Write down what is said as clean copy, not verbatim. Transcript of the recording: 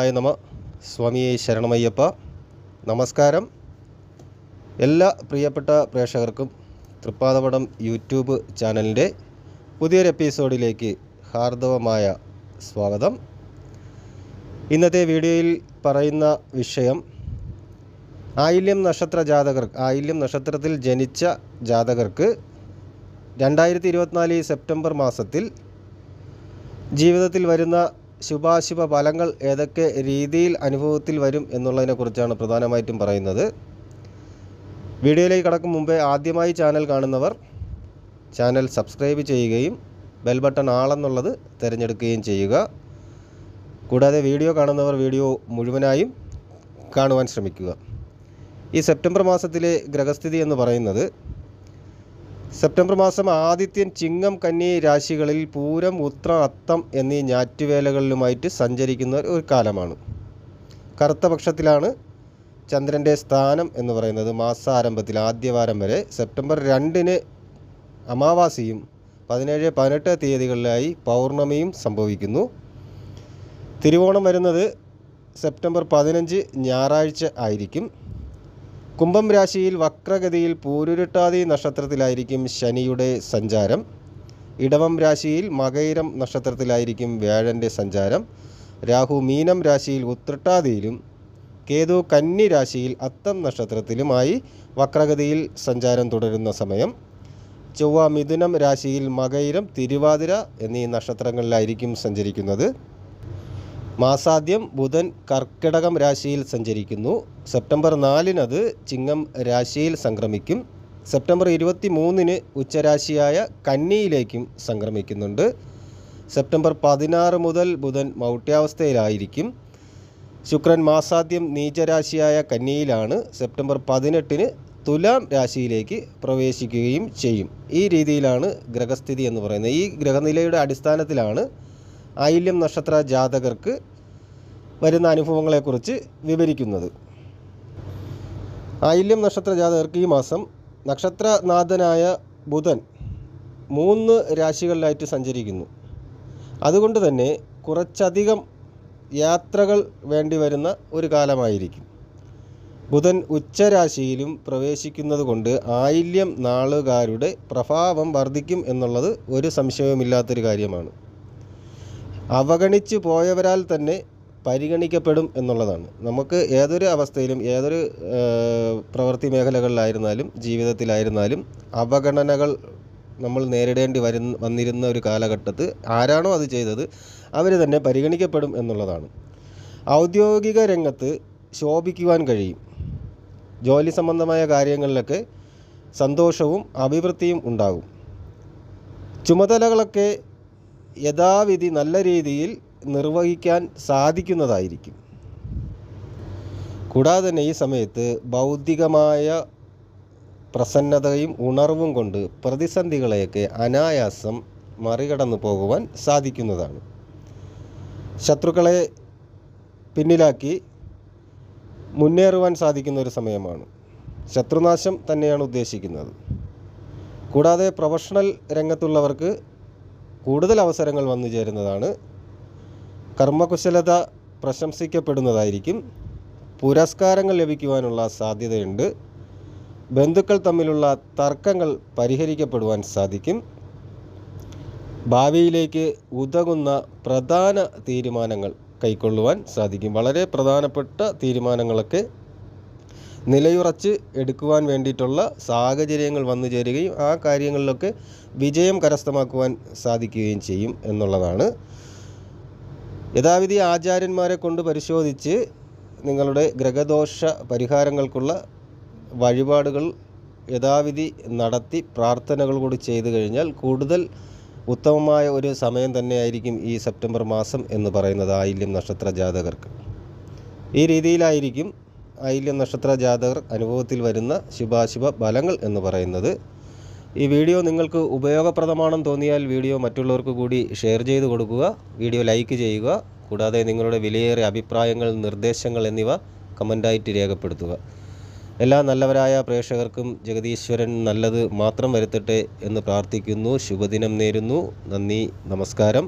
ശ്രീകൃഷ്ണായ നമ. സ്വാമിയെ ശരണമയ്യപ്പ. നമസ്കാരം. എല്ലാ പ്രിയപ്പെട്ട പ്രേക്ഷകർക്കും തൃപ്പാദപടം യൂട്യൂബ് ചാനലിൻ്റെ പുതിയൊരു എപ്പിസോഡിലേക്ക് ഹാർദവമായ സ്വാഗതം. ഇന്നത്തെ വീഡിയോയിൽ പറയുന്ന വിഷയം ആയില്യം നക്ഷത്രത്തിൽ ജനിച്ച ജാതകർക്ക് 2024 സെപ്റ്റംബർ മാസത്തിൽ ജീവിതത്തിൽ വരുന്ന ശുഭാശുഭ ഫലങ്ങൾ ഏതൊക്കെ രീതിയിൽ അനുഭവത്തിൽ വരും എന്നുള്ളതിനെക്കുറിച്ചാണ് പ്രധാനമായിട്ടും പറയുന്നത്. വീഡിയോയിലേക്ക് കടക്കും മുമ്പേ ആദ്യമായി ചാനൽ കാണുന്നവർ ചാനൽ സബ്സ്ക്രൈബ് ചെയ്യുകയും ബെൽ ബട്ടൺ ആളെന്നുള്ളത് തിരഞ്ഞെടുക്കുകയും ചെയ്യുക. കൂടാതെ വീഡിയോ കാണുന്നവർ വീഡിയോ മുഴുവനായും കാണുവാൻ ശ്രമിക്കുക. ഈ സെപ്റ്റംബർ മാസത്തിലെ ഗ്രഹസ്ഥിതി എന്ന് പറയുന്നത്, സെപ്റ്റംബർ മാസം ആദിത്യൻ ചിങ്ങം കന്നി രാശികളിൽ പൂരം ഉത്രം അത്തം എന്നീ ഞാറ്റുവേലകളിലുമായിട്ട് സഞ്ചരിക്കുന്ന ഒരു കാലമാണ്. കറുത്ത പക്ഷത്തിലാണ് ചന്ദ്രൻ്റെ സ്ഥാനം എന്ന് പറയുന്നത്. മാസാരംഭത്തിൽ ആദ്യവാരം വരെ സെപ്റ്റംബർ 2 അമാവാസിയും 17, 18 തീയതികളിലായി പൗർണമിയും സംഭവിക്കുന്നു. തിരുവോണം വരുന്നത് സെപ്റ്റംബർ 15 ഞായറാഴ്ച ആയിരിക്കും. കുംഭം രാശിയിൽ വക്രഗതിയിൽ പൂരുരുട്ടാതി നക്ഷത്രത്തിലായിരിക്കും ശനിയുടെ സഞ്ചാരം. ഇടവം രാശിയിൽ മകയിരം നക്ഷത്രത്തിലായിരിക്കും വ്യാഴൻ്റെ സഞ്ചാരം. രാഹു മീനം രാശിയിൽ ഉത്രട്ടാതിയിലും കേതു കന്നി രാശിയിൽ അത്തം നക്ഷത്രത്തിലുമായി വക്രഗതിയിൽ സഞ്ചാരം തുടരുന്ന സമയം. ചൊവ്വ മിഥുനം രാശിയിൽ മകയിരം തിരുവാതിര എന്നീ നക്ഷത്രങ്ങളിലായിരിക്കും സഞ്ചരിക്കുന്നത്. മാസാദ്യം ബുധൻ കർക്കിടകം രാശിയിൽ സഞ്ചരിക്കുന്നു. സെപ്റ്റംബർ 4 അത് ചിങ്ങം രാശിയിൽ സംക്രമിക്കും. സെപ്റ്റംബർ 23 ഉച്ചരാശിയായ കന്നിയിലേക്കും സംക്രമിക്കുന്നുണ്ട്. സെപ്റ്റംബർ 16 മുതൽ ബുധൻ മൗഢ്യാവസ്ഥയിലായിരിക്കും. ശുക്രൻ മാസാദ്യം നീചരാശിയായ കന്നിയിലാണ്. സെപ്റ്റംബർ 18 തുലാം രാശിയിലേക്ക് പ്രവേശിക്കുകയും ചെയ്യും. ഈ രീതിയിലാണ് ഗ്രഹസ്ഥിതി എന്ന് പറയുന്നത്. ഈ ഗ്രഹനിലയുടെ അടിസ്ഥാനത്തിലാണ് ആയില്യം നക്ഷത്ര ജാതകർക്ക് വരുന്ന അനുഭവങ്ങളെക്കുറിച്ച് വിവരിക്കുന്നത്. ആയില്യം നക്ഷത്ര ജാതകർക്ക് ഈ മാസം നക്ഷത്രനാഥനായ ബുധൻ 3 രാശികളിലായിട്ട് സഞ്ചരിക്കുന്നു. അതുകൊണ്ട് തന്നെ കുറച്ചധികം യാത്രകൾ വേണ്ടി വരുന്ന ഒരു കാലമായിരിക്കും. ബുധൻ ഉച്ചരാശിയിലും പ്രവേശിക്കുന്നത് കൊണ്ട് ആയില്യം നാളുകാരുടെ പ്രഭാവം വർദ്ധിക്കും എന്നുള്ളത് ഒരു സംശയവുമില്ലാത്തൊരു കാര്യമാണ്. അവഗണിച്ചു പോയവരാൽ തന്നെ പരിഗണിക്കപ്പെടും എന്നുള്ളതാണ്. നമുക്ക് ഏതൊരു അവസ്ഥയിലും ഏതൊരു പ്രവൃത്തി മേഖലകളിലായിരുന്നാലും ജീവിതത്തിലായിരുന്നാലും അവഗണനകൾ നമ്മൾ നേരിടേണ്ടി വന്നിരുന്ന ഒരു കാലഘട്ടത്ത് ആരാണോ അത് ചെയ്തത് അവർ തന്നെ പരിഗണിക്കപ്പെടും എന്നുള്ളതാണ്. ഔദ്യോഗിക രംഗത്ത് ശോഭിക്കുവാൻ കഴിയും. ജോലി സംബന്ധമായ കാര്യങ്ങളിലൊക്കെ സന്തോഷവും അഭിവൃദ്ധിയും ഉണ്ടാകും. ചുമതലകളൊക്കെ യഥാവിധി നല്ല രീതിയിൽ നിർവഹിക്കാൻ സാധിക്കുന്നതായിരിക്കും. കൂടാതെ തന്നെ ഈ സമയത്ത് ബൗദ്ധികമായ പ്രസന്നതയും ഉണർവും കൊണ്ട് പ്രതിസന്ധികളെയൊക്കെ അനായാസം മറികടന്നു പോകുവാൻ സാധിക്കുന്നതാണ്. ശത്രുക്കളെ പിന്നിലാക്കി മുന്നേറുവാൻ സാധിക്കുന്ന ഒരു സമയമാണ്. ശത്രുനാശം തന്നെയാണ് ഉദ്ദേശിക്കുന്നത്. കൂടാതെ പ്രൊഫഷണൽ രംഗത്തുള്ളവർക്ക് കൂടുതൽ അവസരങ്ങൾ വന്നു ചേരുന്നതാണ്. കർമ്മകുശലത പ്രശംസിക്കപ്പെടുന്നതായിരിക്കും. പുരസ്കാരങ്ങൾ ലഭിക്കുവാനുള്ള സാധ്യതയുണ്ട്. ബന്ധുക്കൾ തമ്മിലുള്ള തർക്കങ്ങൾ പരിഹരിക്കപ്പെടുവാൻ സാധിക്കും. ഭാവിയിലേക്ക് ഉതകുന്ന പ്രധാന തീരുമാനങ്ങൾ കൈക്കൊള്ളുവാൻ സാധിക്കും. വളരെ പ്രധാനപ്പെട്ട തീരുമാനങ്ങളൊക്കെ നിലയുറച്ച് എടുക്കുവാൻ വേണ്ടിയിട്ടുള്ള സാഹചര്യങ്ങൾ വന്നു ചേരുകയും ആ കാര്യങ്ങളിലൊക്കെ വിജയം കരസ്ഥമാക്കുവാൻ സാധിക്കുകയും ചെയ്യും എന്നുള്ളതാണ്. യഥാവിധി ആചാര്യന്മാരെ കൊണ്ട് പരിശോധിച്ച് നിങ്ങളുടെ ഗ്രഹദോഷ പരിഹാരങ്ങൾക്കുള്ള വഴിപാടുകൾ യഥാവിധി നടത്തി പ്രാർത്ഥനകൾ കൂടി ചെയ്തു കഴിഞ്ഞാൽ കൂടുതൽ ഉത്തമമായ ഒരു സമയം തന്നെയായിരിക്കും ഈ സെപ്റ്റംബർ മാസം എന്ന് പറയുന്നത് ആയില്യം നക്ഷത്ര ജാതകർക്ക്. ഈ രീതിയിലായിരിക്കും ആയില്യം നക്ഷത്ര ജാതകർ അനുഭവത്തിൽ വരുന്ന ശുഭാശുഭ ഫലങ്ങൾ എന്ന് പറയുന്നത്. ഈ വീഡിയോ നിങ്ങൾക്ക് ഉപയോഗപ്രദമാണെന്ന് തോന്നിയാൽ വീഡിയോ മറ്റുള്ളവർക്ക് കൂടി ഷെയർ ചെയ്ത് കൊടുക്കുക. വീഡിയോ ലൈക്ക് ചെയ്യുക. കൂടാതെ നിങ്ങളുടെ വിലയേറിയ അഭിപ്രായങ്ങൾ, നിർദ്ദേശങ്ങൾ എന്നിവ കമൻ്റായിട്ട് രേഖപ്പെടുത്തുക. എല്ലാ നല്ലവരായ പ്രേക്ഷകർക്കും ജഗദീശ്വരൻ നല്ലത് മാത്രം വരുത്തട്ടെ എന്ന് പ്രാർത്ഥിക്കുന്നു. ശുഭദിനം നേരുന്നു. നന്ദി, നമസ്കാരം.